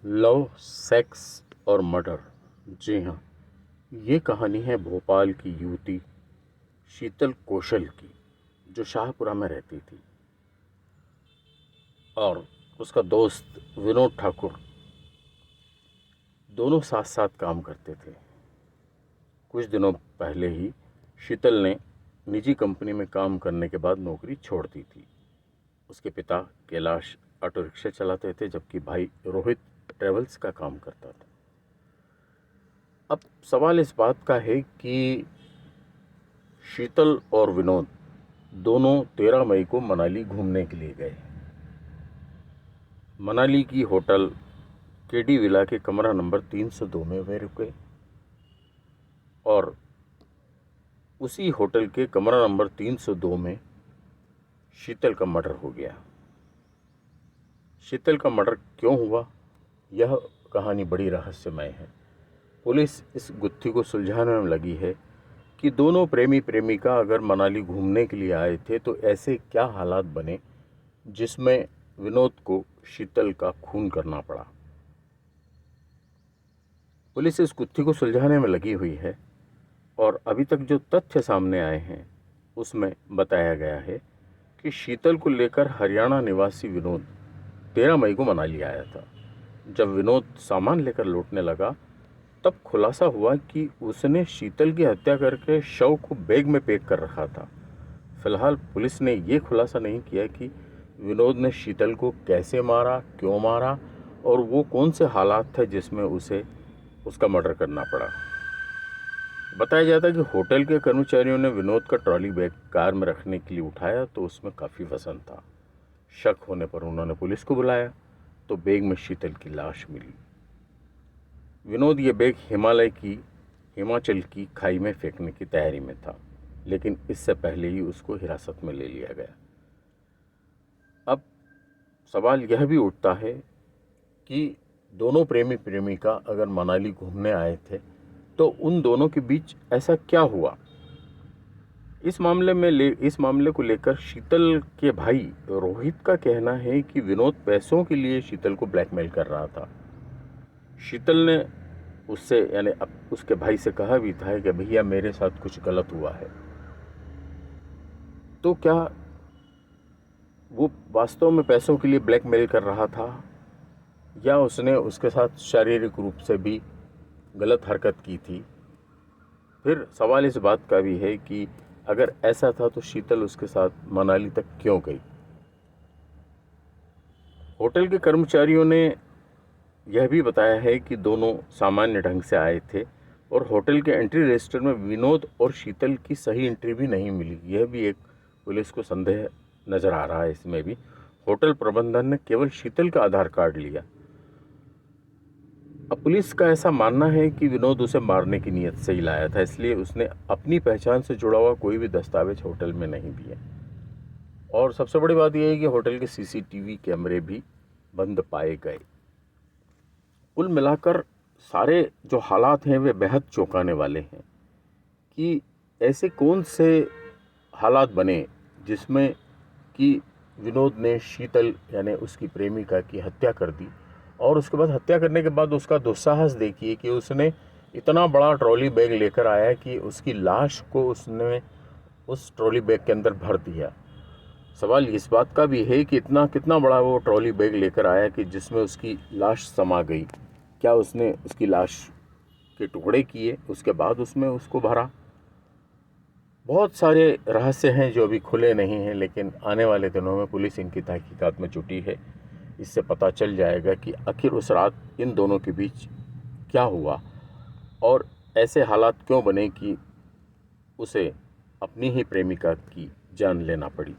Love, sex और murder. जी हाँ, ये कहानी है भोपाल की युवती शीतल कौशल की, जो शाहपुरा में रहती थी और उसका दोस्त विनोद ठाकुर। दोनों साथ साथ काम करते थे। कुछ दिनों पहले ही शीतल ने निजी कंपनी में काम करने के बाद नौकरी छोड़ दी थी। उसके पिता कैलाश ऑटो रिक्शा चलाते थे, जबकि भाई रोहित ट्रेवल्स का काम करता था। अब सवाल इस बात का है कि शीतल और विनोद दोनों 13 मई को मनाली घूमने के लिए गए। मनाली की होटल केडी विला के कमरा नंबर 302 में वे रुके और उसी होटल के कमरा नंबर 302 में शीतल का मर्डर हो गया। शीतल का मर्डर क्यों हुआ, यह कहानी बड़ी रहस्यमय है। पुलिस इस गुत्थी को सुलझाने में लगी है कि दोनों प्रेमी प्रेमिका अगर मनाली घूमने के लिए आए थे तो ऐसे क्या हालात बने जिसमें विनोद को शीतल का खून करना पड़ा। पुलिस इस गुत्थी को सुलझाने में लगी हुई है और अभी तक जो तथ्य सामने आए हैं उसमें बताया गया है कि शीतल को लेकर हरियाणा निवासी विनोद 13 मई को मनाली आया था। जब विनोद सामान लेकर लौटने लगा तब खुलासा हुआ कि उसने शीतल की हत्या करके शव को बैग में पैक कर रखा था। फिलहाल पुलिस ने यह खुलासा नहीं किया कि विनोद ने शीतल को कैसे मारा, क्यों मारा और वो कौन से हालात थे जिसमें उसे उसका मर्डर करना पड़ा। बताया जाता है कि होटल के कर्मचारियों ने विनोद का ट्रॉली बैग कार में रखने के लिए उठाया तो उसमें काफ़ी वजन था। शक होने पर उन्होंने पुलिस को बुलाया तो बैग में शीतल की लाश मिली। विनोद ये बैग हिमाचल की खाई में फेंकने की तैयारी में था, लेकिन इससे पहले ही उसको हिरासत में ले लिया गया। अब सवाल यह भी उठता है कि दोनों प्रेमी प्रेमिका अगर मनाली घूमने आए थे तो उन दोनों के बीच ऐसा क्या हुआ। इस मामले को लेकर शीतल के भाई रोहित का कहना है कि विनोद पैसों के लिए शीतल को ब्लैकमेल कर रहा था। शीतल ने उससे यानी अब उसके भाई से कहा भी था कि भैया मेरे साथ कुछ गलत हुआ है। तो क्या वो वास्तव में पैसों के लिए ब्लैकमेल कर रहा था या उसने उसके साथ शारीरिक रूप से भी गलत हरकत की थी। फिर सवाल इस बात का भी है कि अगर ऐसा था तो शीतल उसके साथ मनाली तक क्यों गई। होटल के कर्मचारियों ने यह भी बताया है कि दोनों सामान्य ढंग से आए थे और होटल के एंट्री रजिस्टर में विनोद और शीतल की सही एंट्री भी नहीं मिली। यह भी एक पुलिस को संदेह नजर आ रहा है। इसमें भी होटल प्रबंधन ने केवल शीतल का आधार कार्ड लिया। अब पुलिस का ऐसा मानना है कि विनोद उसे मारने की नीयत से ही लाया था, इसलिए उसने अपनी पहचान से जुड़ा हुआ कोई भी दस्तावेज होटल में नहीं दिए। और सबसे बड़ी बात यह है कि होटल के सीसीटीवी कैमरे भी बंद पाए गए। कुल मिलाकर सारे जो हालात हैं वे बेहद चौंकाने वाले हैं कि ऐसे कौन से हालात बने जिसमें कि विनोद ने शीतल यानी उसकी प्रेमिका की हत्या कर दी और उसके बाद हत्या करने के बाद उसका दुस्साहस देखिए कि उसने इतना बड़ा ट्रॉली बैग लेकर आया कि उसकी लाश को उसने उस ट्रॉली बैग के अंदर भर दिया। सवाल इस बात का भी है कि कितना बड़ा वो ट्रॉली बैग लेकर आया कि जिसमें उसकी लाश समा गई। क्या उसने उसकी लाश के टुकड़े किए उसके बाद उसमें उसको भरा। बहुत सारे रहस्य हैं जो अभी खुले नहीं हैं, लेकिन आने वाले दिनों में पुलिस इनकी तहकीकात में जुटी है। इससे पता चल जाएगा कि आखिर उस रात इन दोनों के बीच क्या हुआ और ऐसे हालात क्यों बने कि उसे अपनी ही प्रेमिका की जान लेना पड़ी।